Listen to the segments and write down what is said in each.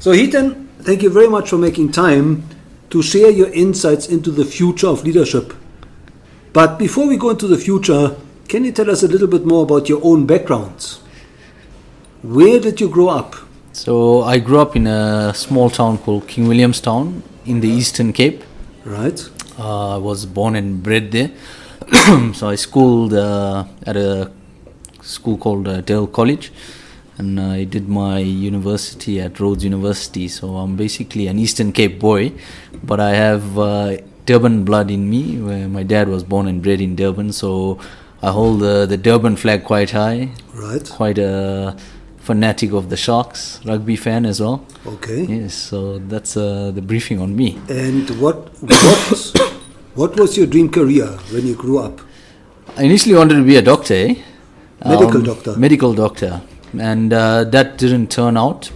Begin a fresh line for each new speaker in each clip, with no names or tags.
So Hiten, thank you very much for making time to share your insights into the future of leadership. But before we go into the future, can you tell us a little bit more about your own background? Where did you grow up?
So I grew up in a small town called King Williamstown in the Eastern Cape.
Right.
I was born and bred there. So I schooled at a school called Dale College, and I did my university at Rhodes University. So I'm basically an Eastern Cape boy, but I have Durban blood in me, where my dad was born and bred in Durban. So I hold the Durban flag quite high.
Right.
Quite a fanatic of the Sharks, rugby fan as well.
Okay.
Yes, so that's the briefing on me.
And what was your dream career when you grew up?
I initially wanted to be a doctor, eh?
Medical doctor.
Medical doctor. And that didn't turn out.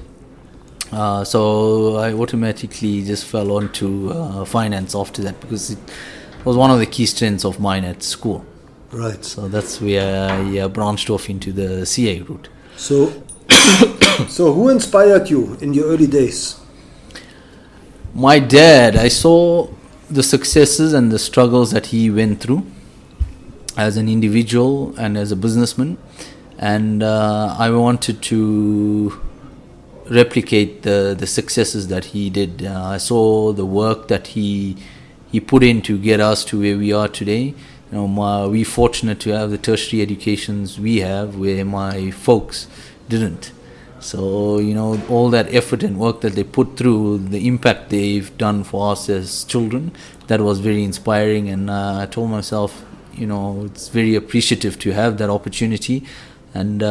So I automatically just fell onto finance after that, because it was one of the key strengths of mine at school.
Right.
So that's where I branched off into the CA route.
So who inspired you in your early days?
My dad. I saw the successes and the struggles that he went through as an individual and as a businessman, and I wanted to replicate the successes that he did. I saw the work that he put in to get us to where we are today. We're fortunate to have the tertiary educations we have, where my folks didn't. So, all that effort and work that they put through, the impact they've done for us as children, that was very inspiring. And I told myself, it's very appreciative to have that opportunity. And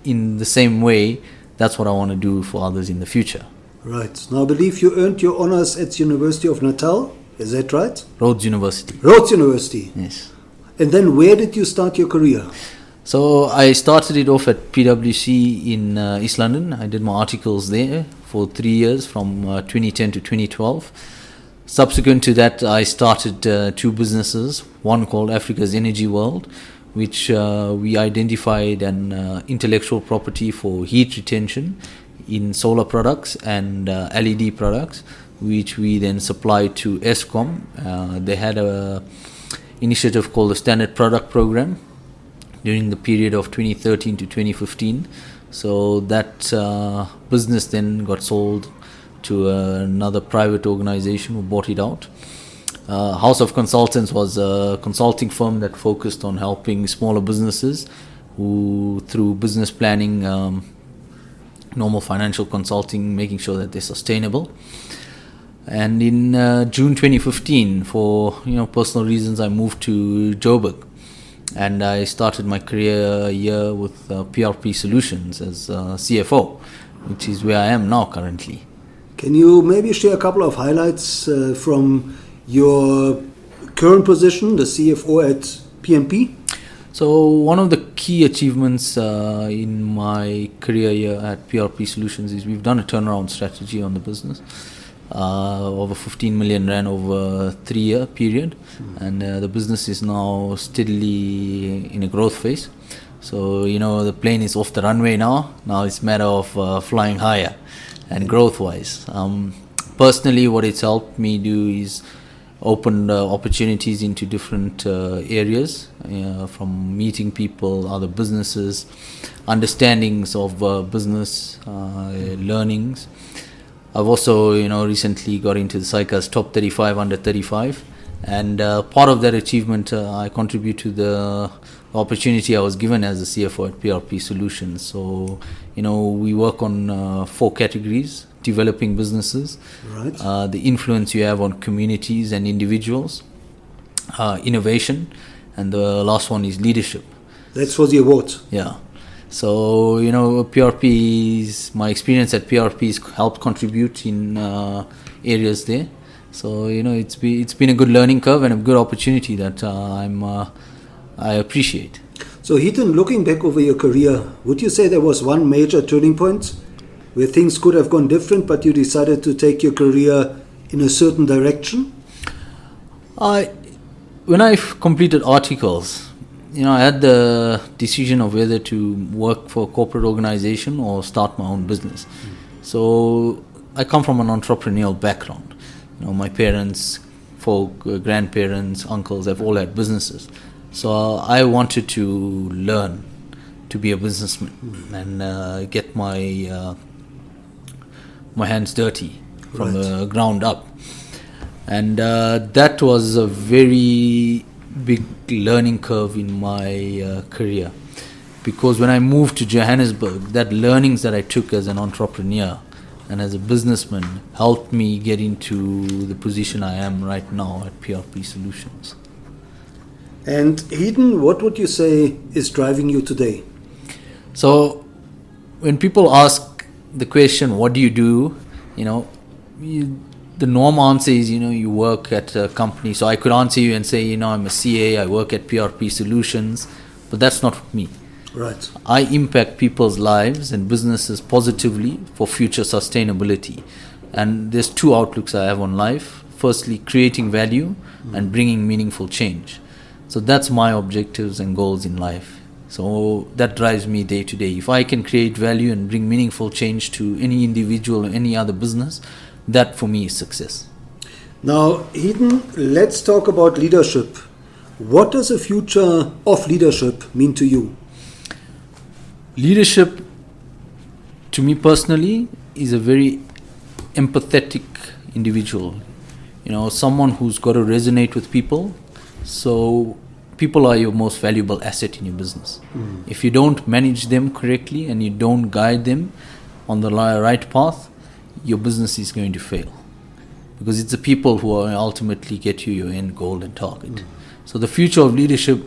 in the same way, that's what I want to do for others in the future.
Right. Now, I believe you earned your honors at University of Natal. Is that right?
Rhodes University.
Rhodes University.
Yes.
And then where did you start your career?
So I started it off at PwC in East London. I did my articles there for 3 years, from 2010 to 2012. Subsequent to that, I started two businesses, one called Africa's Energy World, which we identified an intellectual property for heat retention in solar products and LED products, which we then supplied to Eskom. They had a initiative called the Standard Product Program during the period of 2013 to 2015. So that business then got sold to another private organization who bought it out. House of Consultants was a consulting firm that focused on helping smaller businesses who, through business planning, normal financial consulting, making sure that they're sustainable. And in June 2015, for personal reasons, I moved to Joburg, and I started my career here with PRP Solutions as CFO, which is where I am now currently.
Can you maybe share a couple of highlights from your current position, the CFO at PMP?
So one of the key achievements in my career here at PRP Solutions is we've done a turnaround strategy on the business. Over 15 million rand over a 3-year period, and the business is now steadily in a growth phase. So the plane is off the runway now it's a matter of flying higher and growth wise. Personally, what it's helped me do is open opportunities into different areas, from meeting people, other businesses, understandings of business, learnings. I've also, recently got into the SAICA's top 35 under 35, and part of that achievement, I contribute to the opportunity I was given as a CFO at PRP Solutions. So, we work on 4 categories: developing businesses,
right.
The influence you have on communities and individuals, innovation, and the last one is leadership.
That's for the awards.
Yeah. So, my experience at PRP's helped contribute in areas there. So, it's been a good learning curve and a good opportunity that I appreciate.
So, Hiten, looking back over your career, would you say there was one major turning point where things could have gone different, but you decided to take your career in a certain direction?
When I completed articles, I had the decision of whether to work for a corporate organization or start my own business. So I come from an entrepreneurial background. My parents, grandparents, uncles have all had businesses. So I wanted to learn to be a businessman and get my hands dirty from the ground up. And that was a very big learning curve in my career. Because when I moved to Johannesburg, that learnings that I took as an entrepreneur and as a businessman helped me get into the position I am right now at PRP Solutions.
And Hiten, what would you say is driving you today?
So when people ask the question, what do you do? The norm answer is, you work at a company. So I could answer you and say, I'm a CA, I work at PRP Solutions, but that's not me.
Right.
I impact people's lives and businesses positively for future sustainability. And there's two outlooks I have on life. Firstly, creating value and bringing meaningful change. So that's my objectives and goals in life. So that drives me day to day. If I can create value and bring meaningful change to any individual or any other business, that for me is success.
Now, Hiten, let's talk about leadership. What does the future of leadership mean to you?
Leadership, to me personally, is a very empathetic individual. Someone who's got to resonate with people. So people are your most valuable asset in your business. If you don't manage them correctly and you don't guide them on the right path, your business is going to fail. Because it's the people who are ultimately get you your end goal and target. So the future of leadership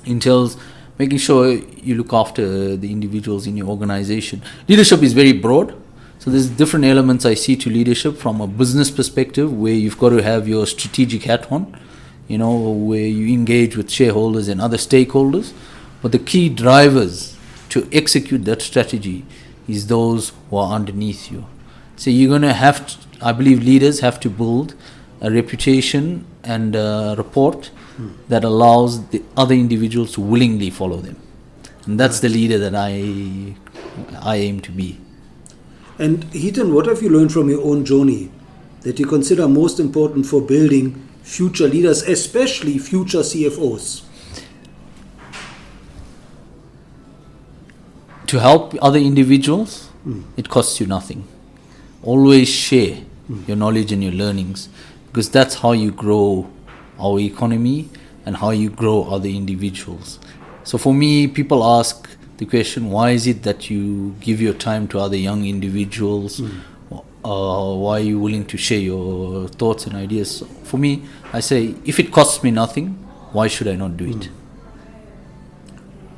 entails making sure you look after the individuals in your organization. Leadership is very broad. So there's different elements I see to leadership from a business perspective, where you've got to have your strategic hat on, where you engage with shareholders and other stakeholders. But the key drivers to execute that strategy is those who are underneath you. So you're going to have to, I believe leaders have to build a reputation and a rapport that allows the other individuals to willingly follow them. And that's the leader that I aim to be.
And Hiten, what have you learned from your own journey that you consider most important for building future leaders, especially future CFOs?
To help other individuals, it costs you nothing. Always share your knowledge and your learnings, because that's how you grow our economy and how you grow other individuals. So for me, people ask the question, why is it that you give your time to other young individuals? Why are you willing to share your thoughts and ideas? So for me, I say, if it costs me nothing, why should I not do it?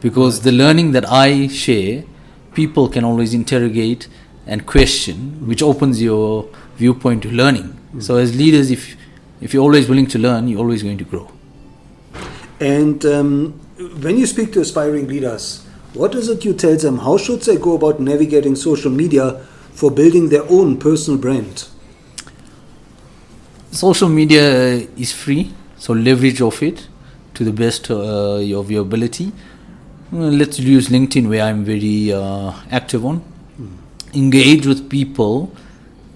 Because the learning that I share, people can always interrogate and question, which opens your viewpoint to learning. So as leaders, if you're always willing to learn, you're always going to grow.
And when you speak to aspiring leaders, what is it you tell them? How should they go about navigating social media for building their own personal brand?
Social media is free, so leverage of it to the best of your ability. Let's use LinkedIn, where I'm very active on. Engage with people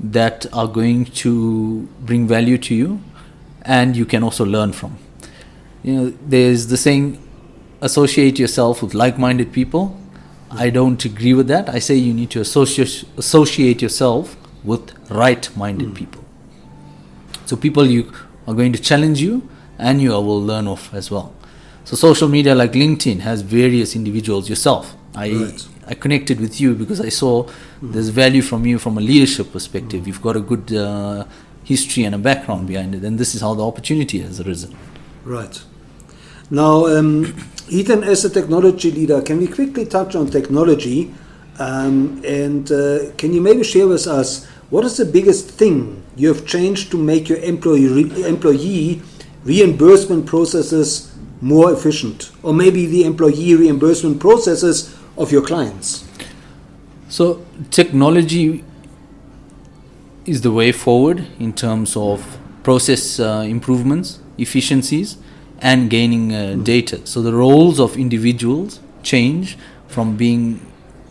that are going to bring value to you and you can also learn from. There's the saying, associate yourself with like-minded people. I don't agree with that. I say you need to associate yourself with right-minded people. So people you are going to challenge you and you will learn off as well. So social media like LinkedIn has various individuals, yourself. I connected with you because I saw there's value from you from a leadership perspective. You've got a good history and a background behind it, and this is how the opportunity has arisen.
Right. Now, Hiten, as a technology leader, can we quickly touch on technology? And can you maybe share with us what is the biggest thing you have changed to make your employee reimbursement processes more efficient, or maybe the employee reimbursement processes of your clients?
So technology is the way forward in terms of process improvements, efficiencies, and gaining data. So the roles of individuals change from being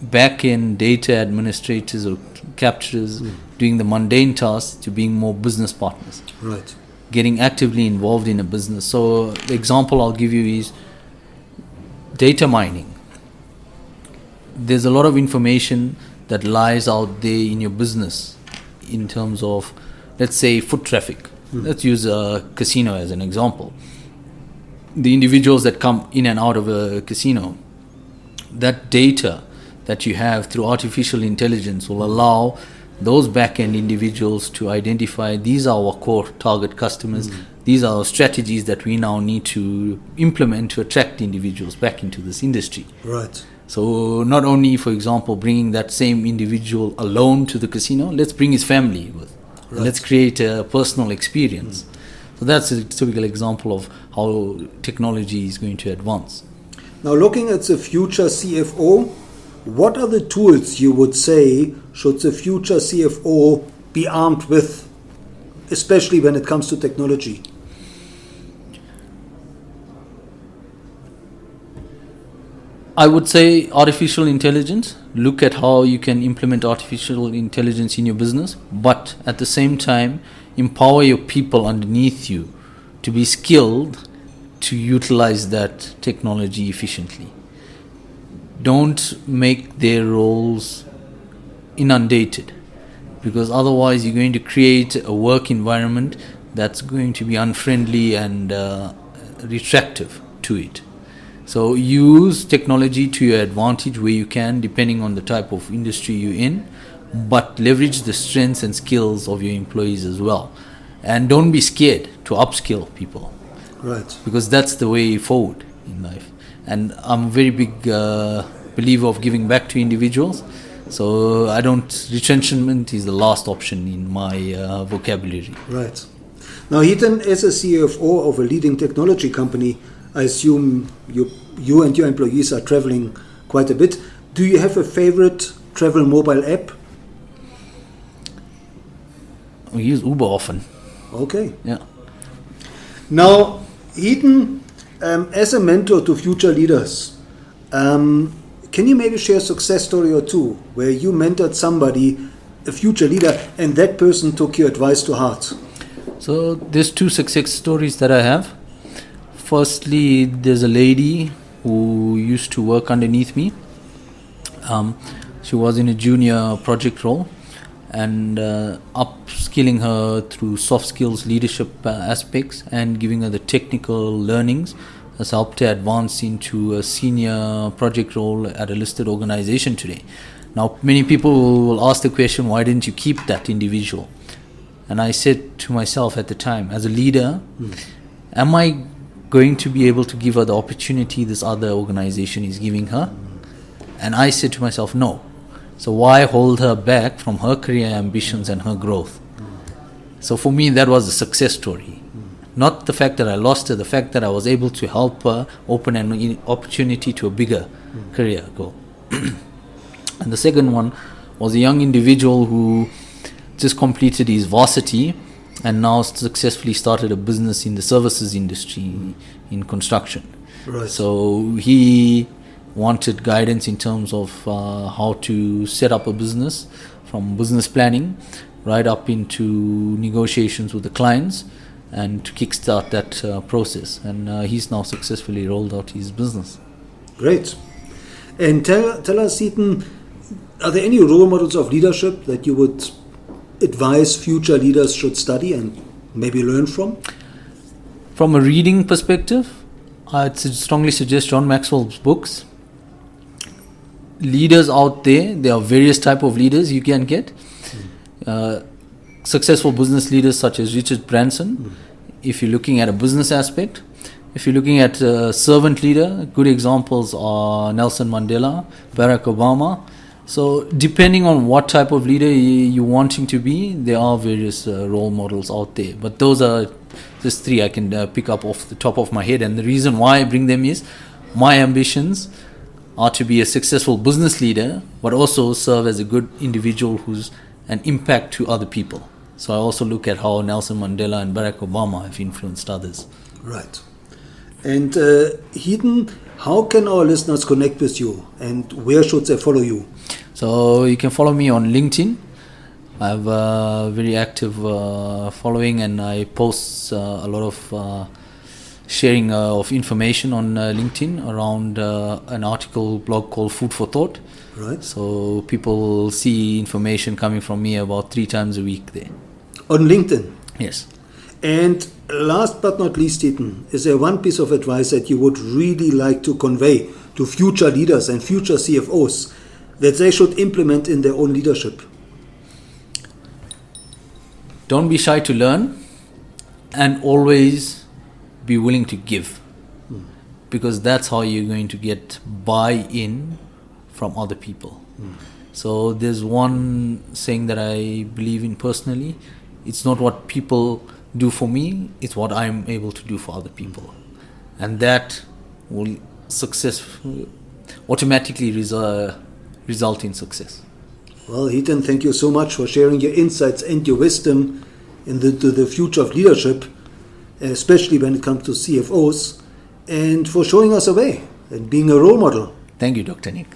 back-end data administrators or capturers doing the mundane tasks to being more business partners.
Right.
Getting actively involved in a business. So the example I'll give you is data mining. There's a lot of information that lies out there in your business in terms of, let's say, foot traffic. Let's use a casino as an example. The individuals that come in and out of a casino, that data that you have through artificial intelligence will allow those back-end individuals to identify these are our core target customers, these are our strategies that we now need to implement to attract individuals back into this industry.
Right.
So not only, for example, bringing that same individual alone to the casino, let's bring his family with.
Right.
Let's create a personal experience. So that's a typical example of how technology is going to advance.
Now, looking at the future CFO, what are the tools you would say should the future CFO be armed with, especially when it comes to technology?
I would say artificial intelligence. Look at how you can implement artificial intelligence in your business, but at the same time, empower your people underneath you to be skilled to utilize that technology efficiently. Don't make their roles inundated, because otherwise you're going to create a work environment that's going to be unfriendly and retractive to it. So use technology to your advantage where you can, depending on the type of industry you're in, but leverage the strengths and skills of your employees as well. And don't be scared to upskill people.
Right.
Because that's the way forward in life. And I'm a very big believer of giving back to individuals. So retrenchment is the last option in my vocabulary.
Right. Now, Hiten, as a CFO of a leading technology company, I assume you and your employees are traveling quite a bit. Do you have a favorite travel mobile app?
We use Uber often.
Okay.
Yeah.
Now, Hiten, as a mentor to future leaders, can you maybe share a success story or two where you mentored somebody, a future leader, and that person took your advice to heart?
So there's two success stories that I have. Firstly, there's a lady who used to work underneath me. She was in a junior project role, and upskilling her through soft skills leadership aspects and giving her the technical learnings has helped her advance into a senior project role at a listed organization today. Now, many people will ask the question, why didn't you keep that individual? And I said to myself at the time, as a leader, am I going to be able to give her the opportunity this other organization is giving her? And I said to myself, no. So why hold her back from her career ambitions and her growth? So for me, that was a success story. Not the fact that I lost her, the fact that I was able to help her open an opportunity to a bigger career goal. And the second one was a young individual who just completed his varsity and now successfully started a business in the services industry in construction.
Right.
So he wanted guidance in terms of how to set up a business, from business planning right up into negotiations with the clients and to kickstart that process. And he's now successfully rolled out his business.
Great. And tell us, Hiten, are there any role models of leadership that you would advise future leaders should study and maybe learn from?
From a reading perspective, I'd strongly suggest John Maxwell's books. Leaders out there are various type of leaders you can get. Successful business leaders such as Richard Branson, if you're looking at a business aspect. If you're looking at a servant leader, good examples are Nelson Mandela, Barack Obama. So depending on what type of leader you're wanting to be, there are various role models out there. But those are just three I can pick up off the top of my head. And the reason why I bring them is my ambitions are to be a successful business leader, but also serve as a good individual who's an impact to other people. So I also look at how Nelson Mandela and Barack Obama have influenced others.
Right. And Hiten, how can our listeners connect with you and where should they follow you?
So you can follow me on LinkedIn. I have a very active following, and I post a lot of sharing of information on LinkedIn around an article blog called Food for Thought.
Right.
So people see information coming from me about 3 times a week there.
On LinkedIn?
Yes.
And last but not least, Hiten, is there one piece of advice that you would really like to convey to future leaders and future CFOs that they should implement in their own leadership?
Don't be shy to learn, and always be willing to give, because that's how you're going to get buy-in from other people. So there's one saying that I believe in personally: it's not what people do for me, it's what I'm able to do for other people, and that will automatically result in success.
Well, Hiten, thank you so much for sharing your insights and your wisdom into the future of leadership, especially when it comes to CFOs, and for showing us a way and being a role model.
Thank you, Dr. Nick.